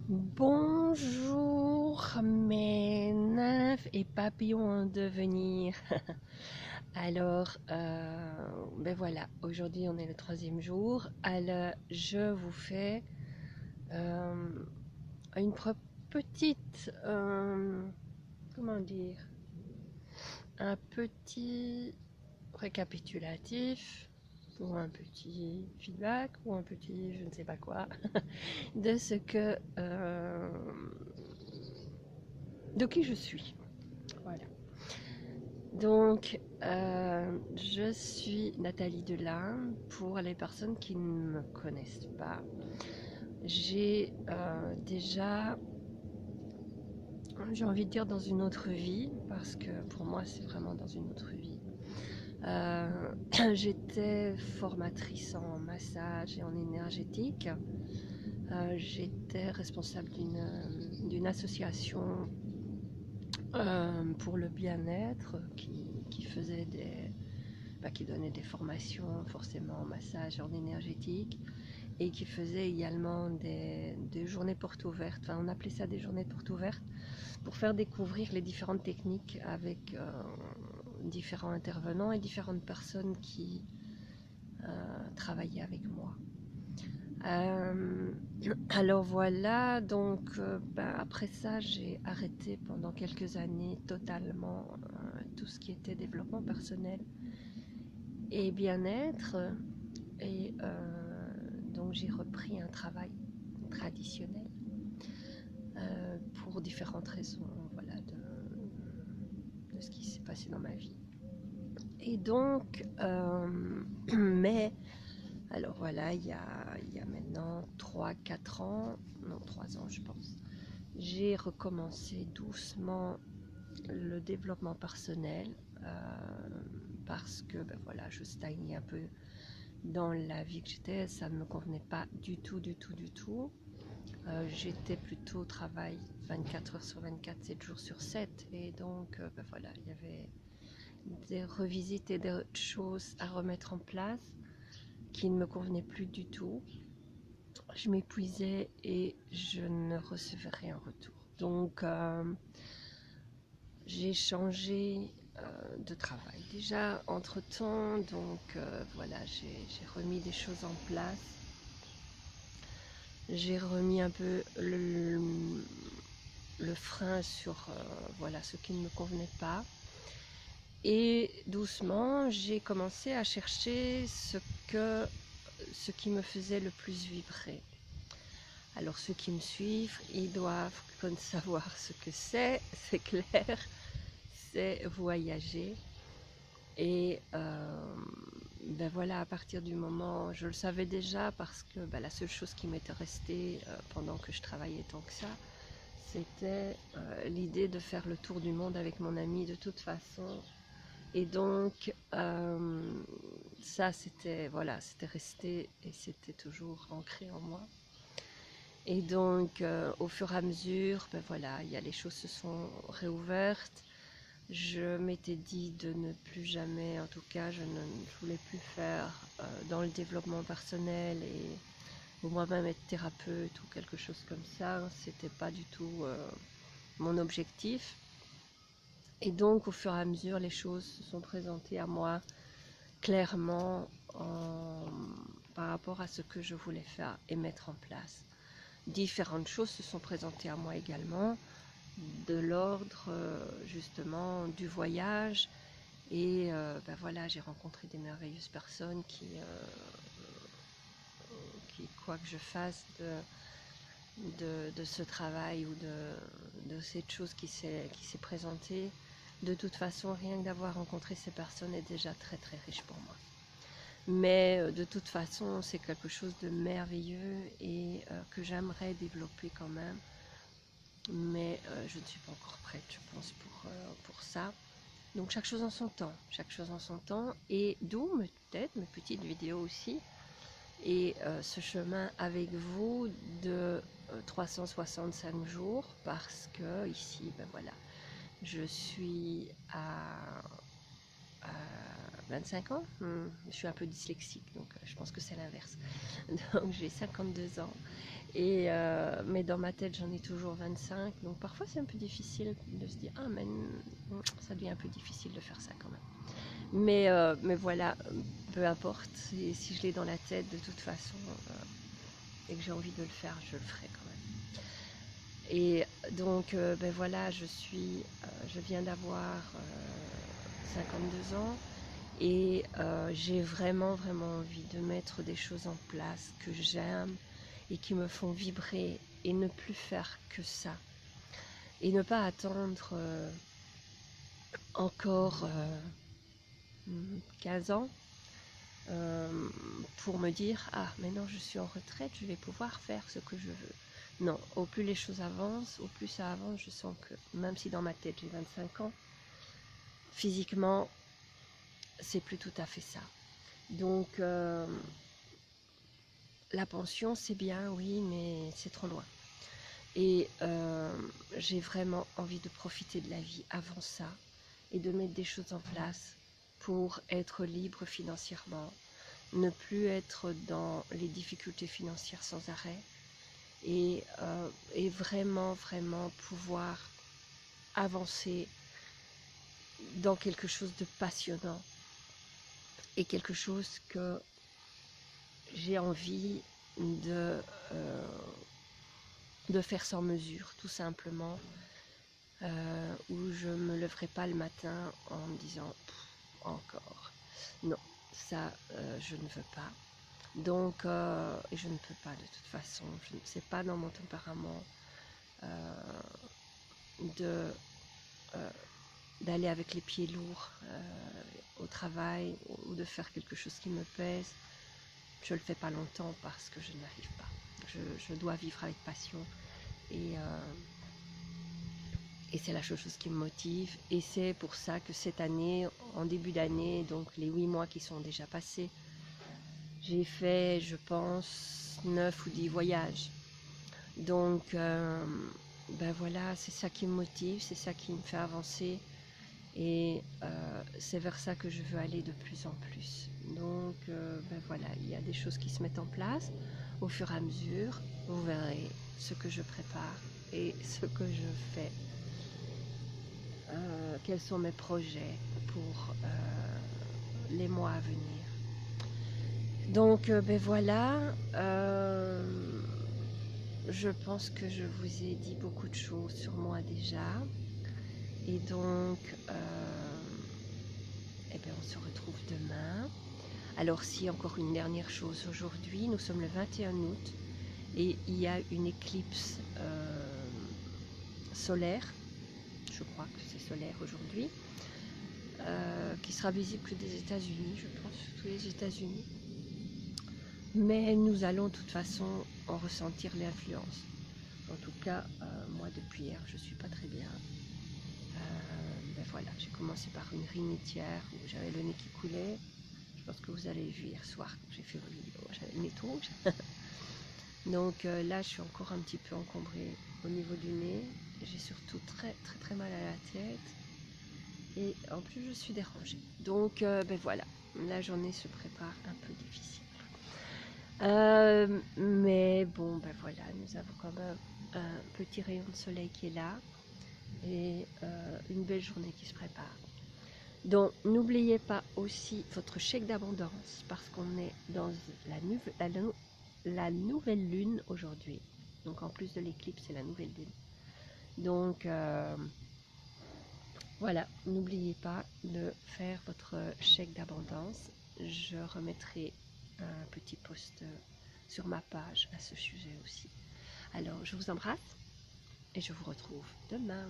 Bonjour mes nymphes et papillons en devenir. Alors, ben voilà, aujourd'hui on est le troisième jour. Alors, je vous fais euh, une petite, comment dire, un petit récapitulatif ou un petit feedback ou un petit je ne sais pas quoi de ce que de qui je suis. Voilà. Donc, je suis Nathalie Delin. Pour les personnes qui ne me connaissent pas, j'ai déjà, j'ai envie de dire dans une autre vie, parce que pour moi c'est vraiment dans une autre vie. J'étais formatrice en massage et en énergétique. J'étais responsable d'une association pour le bien-être qui faisait qui donnait des formations forcément en massage, en énergétique, et qui faisait également des journées portes ouvertes. Enfin, on appelait ça des journées portes ouvertes pour faire découvrir les différentes techniques avec différents intervenants et différentes personnes qui travaillaient avec moi. Alors voilà, donc après ça, j'ai arrêté pendant quelques années totalement tout ce qui était développement personnel et bien-être. Et donc j'ai repris un travail traditionnel pour différentes raisons, voilà, de ce qui s'est passé dans ma vie. Et donc, mais alors voilà, il y a maintenant 3 4 ans, non 3 ans je pense, j'ai recommencé doucement le développement personnel parce que ben voilà, je stagnais un peu dans la vie que j'étais, ça ne me convenait pas du tout, du tout, du tout. J'étais plutôt au travail 24 heures sur 24, 7 jours sur 7, et donc ben voilà, il y avait des revisites et des choses à remettre en place qui ne me convenaient plus du tout. Je m'épuisais et je ne recevais rien en retour. Donc j'ai changé de travail. Déjà entre temps, donc voilà, j'ai remis des choses en place. J'ai remis un peu le frein sur voilà, ce qui ne me convenait pas. Et doucement, j'ai commencé à chercher ce qui me faisait le plus vibrer. Alors ceux qui me suivent, ils doivent savoir ce que c'est clair, c'est voyager. Et ben voilà, à partir du moment, je le savais déjà parce que ben, la seule chose qui m'était restée pendant que je travaillais tant que ça, c'était l'idée de faire le tour du monde avec mon ami de toute façon. Et donc ça c'était voilà, c'était resté et c'était toujours ancré en moi. Et donc au fur et à mesure, ben voilà, il y a les choses se sont réouvertes. Je m'étais dit de ne plus jamais, en tout cas, je ne voulais plus faire dans le développement personnel et moi-même être thérapeute ou quelque chose comme ça. C'était pas du tout mon objectif. Et donc, au fur et à mesure, les choses se sont présentées à moi clairement par rapport à ce que je voulais faire et mettre en place. Différentes choses se sont présentées à moi également, de l'ordre justement du voyage. Et ben voilà, j'ai rencontré des merveilleuses personnes qui quoi que je fasse de ce travail ou de cette chose qui s'est présentée, de toute façon, rien que d'avoir rencontré ces personnes est déjà très très riche pour moi. Mais de toute façon, c'est quelque chose de merveilleux et que j'aimerais développer quand même. Mais je ne suis pas encore prête, je pense, pour ça. Donc chaque chose en son temps, chaque chose en son temps, et d'où peut-être mes petites vidéos aussi, et ce chemin avec vous de 365 jours, parce que ici, ben voilà, je suis à 25 ans. Je suis un peu dyslexique, donc je pense que c'est l'inverse. Donc j'ai 52 ans. Et, mais dans ma tête, j'en ai toujours 25. Donc parfois, c'est un peu difficile de se dire « Ah, mais ça devient un peu difficile de faire ça quand même. » Mais voilà, peu importe. Si je l'ai dans la tête, de toute façon, et que j'ai envie de le faire, je le ferai quand même. Et donc, ben voilà, je viens d'avoir 52 ans et j'ai vraiment, vraiment envie de mettre des choses en place que j'aime et qui me font vibrer et ne plus faire que ça. Et ne pas attendre encore 15 ans pour me dire « Ah, maintenant je suis en retraite, je vais pouvoir faire ce que je veux. » Non, au plus les choses avancent, au plus ça avance, je sens que même si dans ma tête j'ai 25 ans, physiquement, c'est plus tout à fait ça. Donc, la pension, c'est bien, oui, mais c'est trop loin. Et j'ai vraiment envie de profiter de la vie avant ça et de mettre des choses en place pour être libre financièrement, ne plus être dans les difficultés financières sans arrêt et vraiment, vraiment pouvoir avancer dans quelque chose de passionnant et quelque chose que j'ai envie de faire sans mesure, tout simplement, où je ne me leverai pas le matin en me disant « encore ». Non, ça, je ne veux pas. Donc, et je ne peux pas de toute façon, je ne sais pas dans mon tempérament d'aller avec les pieds lourds au travail ou de faire quelque chose qui me pèse. Je ne le fais pas longtemps parce que je n'arrive pas. Je dois vivre avec passion et c'est la chose qui me motive. Et c'est pour ça que cette année, en début d'année, donc les 8 mois qui sont déjà passés, j'ai fait, je pense, 9 ou 10 voyages. Donc, ben voilà, c'est ça qui me motive, c'est ça qui me fait avancer. Et c'est vers ça que je veux aller de plus en plus. Donc, ben voilà, il y a des choses qui se mettent en place. Au fur et à mesure, vous verrez ce que je prépare et ce que je fais. Quels sont mes projets pour les mois à venir. Donc, ben voilà, je pense que je vous ai dit beaucoup de choses sur moi déjà. Et donc, eh bien, on se retrouve demain. Alors, si encore une dernière chose, aujourd'hui, nous sommes le 21 août et il y a une éclipse solaire, je crois que c'est solaire aujourd'hui, qui sera visible que des États-Unis, je pense, tous les États-Unis. Mais nous allons de toute façon en ressentir l'influence. En tout cas, moi depuis hier, je ne suis pas très bien. Ben voilà, j'ai commencé par une rhinitière où j'avais le nez qui coulait. Je pense que vous avez vu hier soir quand j'ai fait vos vidéos, j'avais le nez tout rouge. Donc là, je suis encore un petit peu encombrée au niveau du nez. J'ai surtout très très très mal à la tête. Et en plus, je suis dérangée. Donc ben voilà, la journée se prépare un peu difficile. Mais bon, ben voilà, nous avons quand même un petit rayon de soleil qui est là et une belle journée qui se prépare. Donc n'oubliez pas aussi votre chèque d'abondance parce qu'on est dans la nouvelle lune aujourd'hui. Donc en plus de l'éclipse, c'est la nouvelle lune. Donc voilà, n'oubliez pas de faire votre chèque d'abondance. Je remettrai un petit post sur ma page à ce sujet aussi. Alors je vous embrasse et je vous retrouve demain.